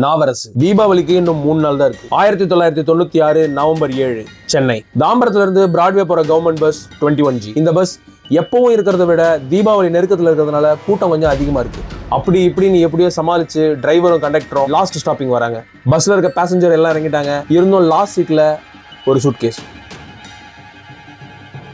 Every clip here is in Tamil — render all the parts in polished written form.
நாவரசு. தீபாவளிக்கு இன்னும் 3 நாள் தான் இருக்கு. 1996 நவம்பர் 7 சென்னை தாம்பரத்துல இருந்து பிராட்வே போற கவர்மெண்ட் பஸ் 21G. இந்த பஸ் எப்பவும் இருக்கிறத விட தீபாவளி நெருக்கத்துல இருக்கிறதுனால கூட்டம் கொஞ்சம் அதிகமா இருக்கு. அப்படி இப்படின்னு எப்படியோ சமாளிச்சு டிரைவரும் கண்டக்டரும் லாஸ்ட் ஸ்டாப்பிங் வராங்க. பஸ்ல இருக்க பேசஞ்சர் எல்லாம் இறங்கிட்டாங்க. இருந்தும் லாஸ்ட் சீட்ல ஒரு சூட்கேஸ்.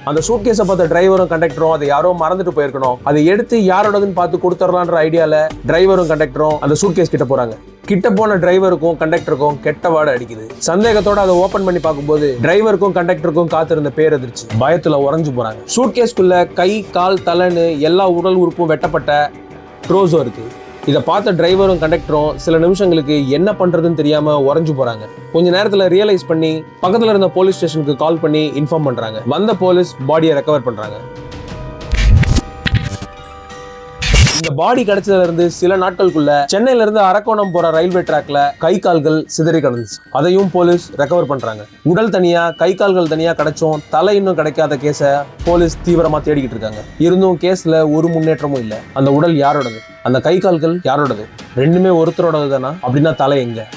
அந்த சூட்கேஸை பார்த்த டிரைவரும் கண்டக்டரும் அதை யாரோ மறந்துட்டு போயிருக்கணும். அதை எடுத்து யாரோடதுன்னு பார்த்து கொடுத்துடலான்ற ஐடியால டிரைவரும் கண்டக்டரும் அந்த சூட்கேஸ் கிட்ட போறாங்க. கிட்ட போன டிரைவருக்கும் கண்டக்டருக்கும் கெட்ட வாடை அடிக்குது. சந்தேகத்தோட அதை ஓபன் பண்ணி பார்க்கும்போது டிரைவருக்கும் கண்டக்டருக்கும் காத்திருந்த பேரதிர்ச்சி. பயத்துல உறைஞ்சு போறாங்க. சூட்கேஸ்குள்ள கை, கால், தலைன்னு எல்லா உடல் உறுப்பும் வெட்டப்பட்ட ட்ரோசோ இருக்கு. இதை பார்த்த டிரைவரும் கண்டக்டரும் சில நிமிஷங்களுக்கு என்ன பண்றதுன்னு தெரியாம உறைஞ்சு போறாங்க. கொஞ்ச நேரத்துல ரியலைஸ் பண்ணி பக்கத்துல இருந்த போலீஸ் ஸ்டேஷனுக்கு கால் பண்ணி இன்ஃபார்ம் பண்றாங்க. வந்த போலீஸ் பாடியை ரெக்கவர் பண்றாங்க. இந்த பாடி கிடைச்சதுல இருந்து சில நாட்களுக்குள்ள சென்னையில இருந்து அரக்கோணம் போற ரயில்வே ட்ராக்ல கை கால்கள் சிதறி கிடந்துச்சு. அதையும் போலீஸ் ரெக்கவர் பண்றாங்க. உடல் தனியா, கை கால்கள் தனியா கிடைச்சும் தலை இன்னும் கிடைக்காத கேஸ போலீஸ் தீவிரமா தேடிக்கிட்டு இருக்காங்க. இருந்தும் கேஸ்ல ஒரு முன்னேற்றமும் இல்ல. அந்த உடல் யாரோடது, அந்த கை கால்கள் யாரோடது, ரெண்டுமே ஒருத்தரோடது தானா? அப்படின்னா தலை எங்க?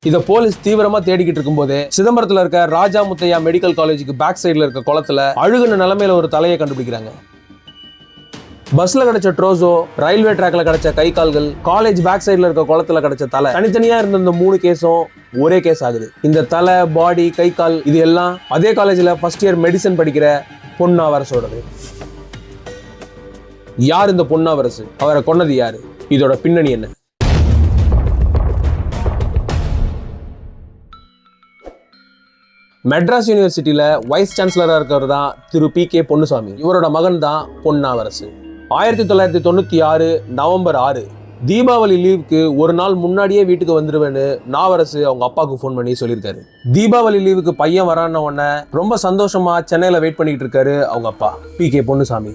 இதை போலீஸ் தீவிரமா தேடிக்கிட்டு இருக்கும் போதே சிதம்பரத்துல இருக்க ராஜா முத்தையா மெடிக்கல் காலேஜுக்கு பேக் சைடுல இருக்க குளத்துல அழுகுன நிலைமையில ஒரு தலையை கண்டுபிடிக்கிறாங்க. பஸ்ல கிடைச்ச ட்ரோசோ, ரயில்வே ட்ராக்ல கிடைச்ச கை கால்கள், காலேஜ் பேக் சைடுல இருக்க குளத்துல கிடைச்ச தலை, தனித்தனியா இருந்த இந்த 3 கேஸும் ஒரே கேஸ் ஆகுது. இந்த தலை, பாடி, கை கால் இது எல்லாம் அதே காலேஜ்ல ஃபர்ஸ்ட் இயர் மெடிசன் படிக்கிற பொன்னாவரசோடது. யார் இந்த பொன்னாவரசு? அவரை கொன்னது யாரு? இதோட பின்னணி என்ன? மெட்ராஸ் யூனிவர்சிட்டியில வைஸ் சான்சலரா இருக்கிறது தான் திரு PK பொன்னுசாமி. இவரோட மகன் தான் பொன்னாவரசு. 1996 நவம்பர் 6 தீபாவளி லீவுக்கு ஒரு நாள் முன்னாடியே வீட்டுக்கு வந்துருவேன்னு நாவரசு அவங்க அப்பாவுக்கு ஃபோன் பண்ணி சொல்லியிருக்காரு. தீபாவளி லீவுக்கு பையன் வரான உடனே ரொம்ப சந்தோஷமா சென்னையில வெயிட் பண்ணிட்டு இருக்காரு அவங்க அப்பா PK பொன்னுசாமி.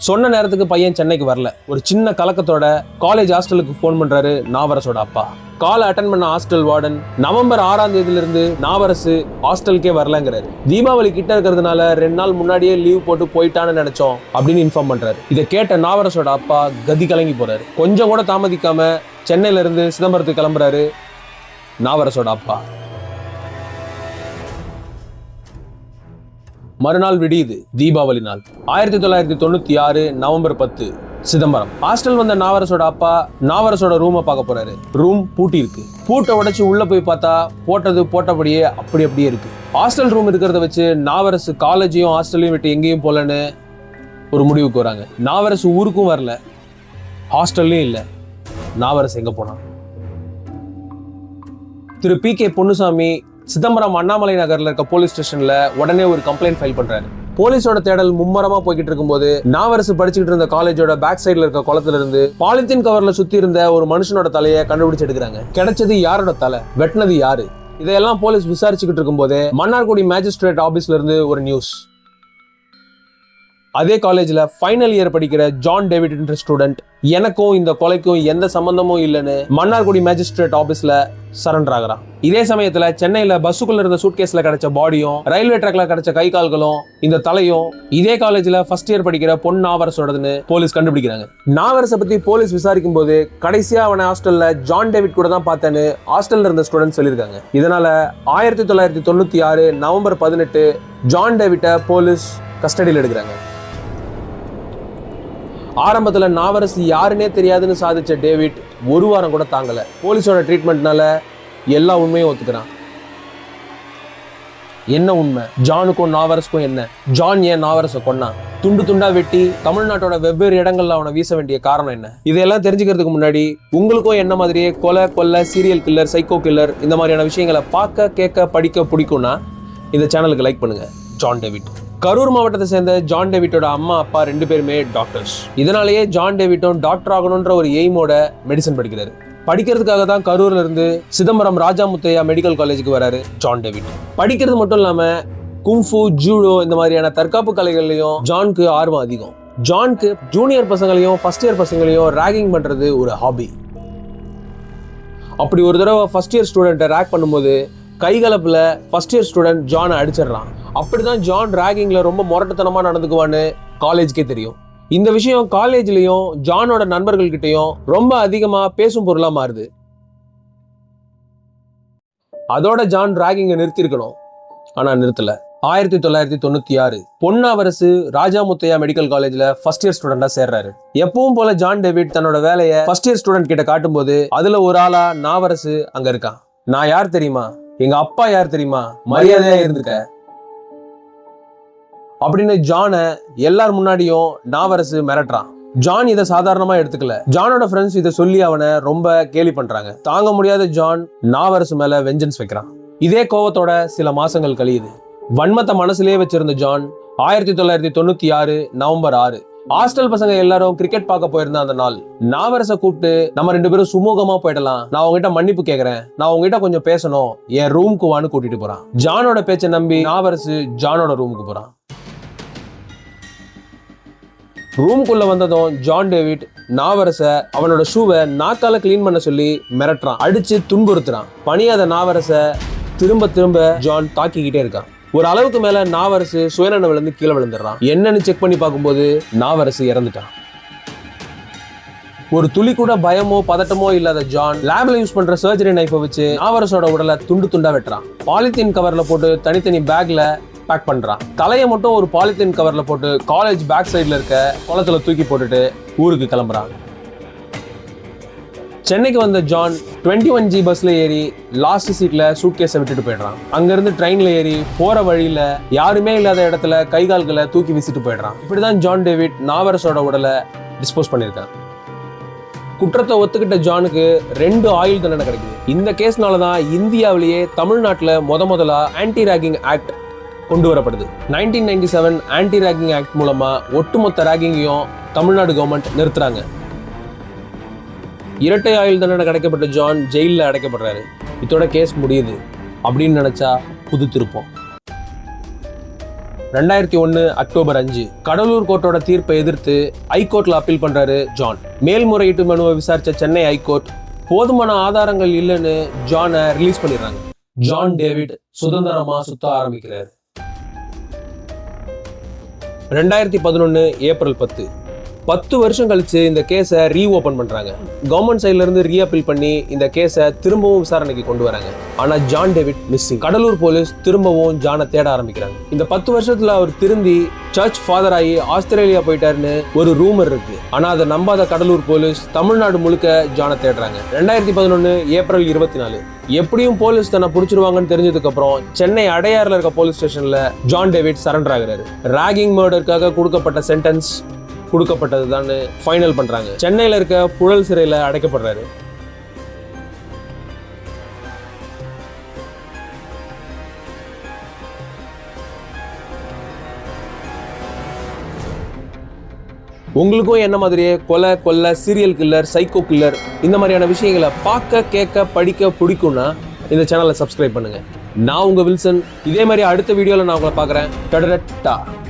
சொன்ன நேரத்துக்கு பையன் சென்னைக்கு வரல. ஒரு சின்ன கலக்கத்தோட காலேஜ் ஹாஸ்டலுக்கு ஃபோன் பண்றாரு நாவரசோட அப்பா. காலை அட்டன் பண்ண ஹாஸ்டல் வார்டன் நவம்பர் 6ஆம் தேதியில இருந்து நாவரசு ஹாஸ்டலுக்கே வரலங்கிறாரு. தீபாவளி கிட்ட இருக்கிறதுனால 2 நாள் முன்னாடியே லீவ் போட்டு போயிட்டான்னு நினைச்சோம் அப்படின்னு இன்ஃபார்ம் பண்றாரு. இதை கேட்ட நாவரசோட அப்பா கதி கலங்கி போறாரு. கொஞ்சம் கூட தாமதிக்காம சென்னையில இருந்து சிதம்பரத்துக்கு கிளம்புறாரு நாவரசோட அப்பா. மறுநாள் விடியுது, தீபாவளி நாள். 1996 நவம்பர் 10 சிதம்பரம். ஹாஸ்டல் வந்த நாவரசோட அப்பா நாவரசோட ரூமை பார்க்க போறாரு. ரூம் பூட்டி இருக்கு. பூட்டை உடைச்சு உள்ள போய் பார்த்தா போட்டது போட்டபடியே அப்படியே இருக்கு. ஹாஸ்டல் ரூம் இருக்கிறத வச்சு நாவரசு காலேஜையும் ஹாஸ்டலையும் விட்டு எங்கேயும் போலன்னு ஒரு முடிவுக்கு வராங்க. நாவரசு ஊருக்கும் வரல, ஹாஸ்டல்லையும் இல்லை. நாவரசு எங்க போனா? திரு PK பொன்னுசாமி சிதம்பரம் அண்ணாமலை நகர்ல இருக்க போலீஸ் ஸ்டேஷன்ல உடனே ஒரு கம்ப்ளைண்ட் ஃபைல் பண்றாரு. போலீஸோட தேடல் மும்மரமா போய்கிட்டு இருக்கும்போது நாவரசு படிச்சுக்கிட்டு இருந்த காலேஜோட பேக் சைடுல இருக்க குளத்துல இருந்து பாலித்தீன் கவர்ல சுத்தி இருந்த ஒரு மனுஷனோட தலையை கண்டுபிடிச்சு எடுக்கிறாங்க. கிடைச்சது யாரோட தலை, வெட்டினது யாரு? இதையெல்லாம் போலீஸ் விசாரிச்சுக்கிட்டு இருக்கும் போதே மன்னார்குடி மேஜிஸ்ட்ரேட் ஆபீஸ்ல இருந்து ஒரு நியூஸ். அதே காலேஜ்ல ஃபைனல் இயர் படிக்கிற ஜான் டேவிட் என்ற ஸ்டூடெண்ட் எனக்கும் இந்த கொலைக்கும் எந்த சம்பந்தமும் இல்லைன்னு மன்னார்குடி மேஜிஸ்ட்ரேட் ஆபீஸ்ல சரண்டர் ஆகிறான். இதே சமயத்துல சென்னையில பஸ்ஸுக்குள்ள இருந்த சூட்கேஸ்ல கிடைச்ச பாடியும், ரயில்வே ட்ராக்ல கிடைச்ச கை கால்களும், இந்த தலையும் இதே காலேஜ்ல ஃபர்ஸ்ட் இயர் படிக்கிற பொன்னாவரசோடதுன்னு போலீஸ் கண்டுபிடிக்கிறாங்க. நாவரசை பத்தி போலீஸ் விசாரிக்கும் போது கடைசியா அவனை ஹாஸ்டல்ல ஜான் டேவிட் கூட தான் பார்த்தேன்னு ஹாஸ்டல்ல இருந்த ஸ்டூடெண்ட் சொல்லியிருக்காங்க. இதனால 1996 நவம்பர் 18 ஜான் டேவிட்டை போலீஸ் கஸ்டடியில் எடுக்கிறாங்க. ஆரம்பத்துல நாவரசு யாருன்னே தெரியாதுன்னு சாதிச்ச டேவிட் ஒரு வாரம் கூட தாங்கல. போலீஸோட ட்ரீட்மெண்ட்னால எல்லா உண்மையும் ஒத்துக்கிறான். என்ன உண்மை? ஜானுக்கும் நாவரசுக்கும் என்ன? ஜான் ஏன் நாவரசை கொன்னான்? துண்டு துண்டா வெட்டி தமிழ்நாட்டோட வெவ்வேறு இடங்கள்ல அவனை வீச வேண்டிய காரணம் என்ன? இதெல்லாம் தெரிஞ்சுக்கிறதுக்கு முன்னாடி உங்களுக்கும் என்ன மாதிரியே கொலை, சீரியல் கில்லர், சைக்கோ கில்லர் இந்த மாதிரியான விஷயங்களை பார்க்க, கேட்க, படிக்க பிடிக்கும்னா இந்த சேனலுக்கு லைக் பண்ணுங்க. ஜான் டேவிட் கரூர் மாவட்டத்தை சேர்ந்த ஜான் டேவிட்டோட அம்மா அப்பா 2 பேருமே டாக்டர்ஸ். இதனாலேயே ஜான் டேவிட்டும் டாக்டர் ஆகணும்ன்ற ஒரு எய்மோட மெடிசன் படிக்கிறாரு. படிக்கிறதுக்காக தான் கரூர்ல இருந்து சிதம்பரம் ராஜா முத்தையா மெடிக்கல் காலேஜுக்கு வராரு ஜான் டேவிட். படிக்கிறது மட்டும் இல்லாம குங்ஃபு, ஜூடோ இந்த மாதிரியான தற்காப்பு கலைகள்லயும் ஜானுக்கு ஆர்வம் அதிகம். ஜானுக்கு ஜூனியர் பசங்களையும் ஃபர்ஸ்ட் இயர் பசங்களையும் ராகிங் பண்றது ஒரு ஹாபி. அப்படி ஒரு தடவை ஃபர்ஸ்ட் இயர் ஸ்டூடெண்ட்டை ரேக் பண்ணும்போது கைகலப்புல ஃபர்ஸ்ட் இயர் ஸ்டூடெண்ட் ஜானை அடிச்சிடறான். அப்படிதான் ஜான் ராகிங்ல ரொம்ப முரட்டுத்தனமா நடந்துக்குவான்னு காலேஜ்க்கே தெரியும். இந்த விஷயம் காலேஜ்லயும் ஜானோட நண்பர்கள் கிட்டயும் ரொம்ப அதிகமா பேசும் பொருளா மாறுது. அதோட ஜான் ராகிங்க நிறுத்திருக்கணும், ஆனா நிறுத்தல. 1996 பொன்னாவரசு ராஜாமுத்தையா மெடிக்கல் காலேஜ்ல ஃபர்ஸ்ட் இயர் ஸ்டூடெண்டா சேர்றாரு. எப்பவும் போல ஜான் டேவிட் தன்னோட வேலையை ஃபர்ஸ்ட் இயர் ஸ்டூடெண்ட் கிட்ட காட்டும்போது அதுல ஒரு ஆளா நாவரசு அங்க இருக்கான். நான் யார் தெரியுமா, எங்க அப்பா யார் தெரியுமா, மரியாதையா இருந்துக்க அப்படின்னு ஜான எல்லார் முன்னாடியும் நாவரசு மிரட்டுறான். ஜான் இதை சாதாரணமா எடுத்துக்கல. ஜானோட ஃப்ரெண்ட்ஸ் இதை சொல்லி அவனை ரொம்ப கேலி பண்றாங்க. தாங்க முடியாத ஜான் நாவரசு மேல வெஞ்சன்ஸ் வைக்கிறான். இதே கோவத்தோட சில மாசங்கள் கழியுது. வன்மத்தை மனசுலயே வச்சிருந்த ஜான் 1996 நவம்பர் 6 ஹாஸ்டல் பசங்க எல்லாரும் கிரிக்கெட் பார்க்க போயிருந்த அந்த நாள் நாவரச கூப்பிட்டு, நம்ம 2 பேரும் சுமூகமா போயிடலாம், நான் உங்ககிட்ட மன்னிப்பு கேட்கறேன், நான் உங்ககிட்ட கொஞ்சம் பேசணும், என் ரூமுக்கு வான்னு கூட்டிட்டு போறான். ஜானோட பேச்சை நம்பி நாவரசு ஜானோட ரூமுக்கு போறான். ரூமுக்குள்ள வந்ததும் ஜான் டேவிட் நாவரச அவனோட ஷூவை நாக்கால கிளீன் பண்ண சொல்லி மிரட்டுறான், அடிச்சு துன்புறுத்துறான். பணியாத நாவரச திரும்ப திரும்ப ஜான் தாக்கிக்கிட்டே இருக்கான். ஒரு அளவுக்கு மேல நாவரசு சுயநனவுல இருந்து கீழே விழுந்துடுறான். என்னன்னு செக் பண்ணி பார்க்கும்போது நாவரசு இறந்துட்டான். ஒரு துளி கூட பயமோ பதட்டமோ இல்லாத ஜான் லேப்ல யூஸ் பண்ற சர்ஜரி நைஃபை வச்சு நாவரசோட உடலை துண்டு துண்டா வெட்டுறான். பாலித்தீன் கவர்ல போட்டு தனித்தனி பேக்ல பேக் பண்றான். தலையை மட்டும் ஒரு பாலித்தீன் கவர்ல போட்டு காலேஜ் பேக் சைட்ல இருக்க குளத்துல தூக்கி போட்டுட்டு ஊருக்கு கிளம்புறான். சென்னைக்கு வந்த ஜான் 21G பஸ்ல ஏறி லாஸ்ட் சீட்ல சூட்கேஸை விட்டுட்டு போயிடுறான். அங்கிருந்து ட்ரெயின்ல ஏறி போற வழியில யாருமே இல்லாத இடத்துல கை கால்களை தூக்கி வீசிட்டு போயிடுறான். இப்படிதான் ஜான் டேவிட் நாவரசோட உடலை டிஸ்போஸ் பண்ணியிருக்கான். குற்றத்தை ஒத்துக்கிட்ட ஜானுக்கு 2 ஆயுள் தண்டனை கிடைக்குது. இந்த கேஸ்னாலதான் இந்தியாவிலேயே தமிழ்நாட்டுல முதலா ஆன்டி ராகிங் ஆக்ட் கொண்டு வரப்படுது. 1997 ஆன்டி ராகிங் ஆக்ட் மூலமா ஒட்டுமொத்த ராகிங்கையும் தமிழ்நாடு கவர்மெண்ட் நிறுத்துறாங்க. இரட்டை ஆயுள் தண்டனை கிடைக்கப்பட்ட ஜான் ஜெயிலில் அடைக்கப்படுறாரு. இதோட கேஸ் முடியுது அப்படின்னு நினைச்சா புது திருப்பம். 2001 அக்டோபர் 5 கடலூர் கோர்ட்டோட தீர்ப்பை எதிர்த்து ஹைகோர்ட்ல அப்பீல் பண்றாரு ஜான். மேல்முறையீட்டு மனுவை விசாரிச்ச சென்னை ஹைகோர்ட் போதுமான ஆதாரங்கள் இல்லைன்னு ஜானை ரிலீஸ் பண்ணிடுறாங்க. ஜான் டேவிட் சுதந்திரமா சுத்த ஆரம்பிக்கிறாரு. 2011 ஏப்ரல் 10 வருஷம் கழிச்சு இந்த கேஸை ரீஓபன் பண்றாங்க. கவர்மெண்ட் சைட்ல இருந்து ரீஅப்பீல் பண்ணி இந்த கேஸை திரும்பவும் விசாரணைக்கு கொண்டு வராங்க. ஆனா John David missing. Cuddalore police திரும்பவும் ஜானை தேட ஆரம்பிக்கிறாங்க. இந்த 10 வருஷத்துல அவர் திருந்தி சர்ச் ஃபாதர் ஆகி ஆஸ்திரேலியா போயிட்டாருன்னு ஒரு ரூமர் இருக்கு. ஆனா அதை நம்பாத கடலூர் போலீஸ் தமிழ்நாடு முழுக்க ஜானை தேடுறாங்க. 2011 ஏப்ரல் 24 எப்படியும் போலீஸ் தன்னை பிடிச்சிருவாங்கன்னு தெரிஞ்சதுக்கு அப்புறம் சென்னை அடையாறுல இருக்க போலீஸ் ஸ்டேஷன்ல ஜான் டேவிட் சரண்டர் ஆகிறாரு. ராகிங் மர்டருக்காக கொடுக்கப்பட்ட சென்டென்ஸ் கொடுக்கப்பட்டது தான் ஃபைனல் பண்றாங்க. சென்னையில இருக்க புழல் சிறையில அடைக்கப்படுறாரு. உங்களுக்கும் என்ன மாதிரியே கொலை, சீரியல் கில்லர், சைக்கோ கில்லர் இந்த மாதிரியான விஷயங்களை பார்க்க, கேட்க, படிக்க பிடிக்கும்னா இந்த சேனலை சப்ஸ்கிரைப் பண்ணுங்க. நான் உங்க வில்சன். இதே மாதிரி அடுத்த வீடியோல நான் உங்களை பார்க்குறேன்.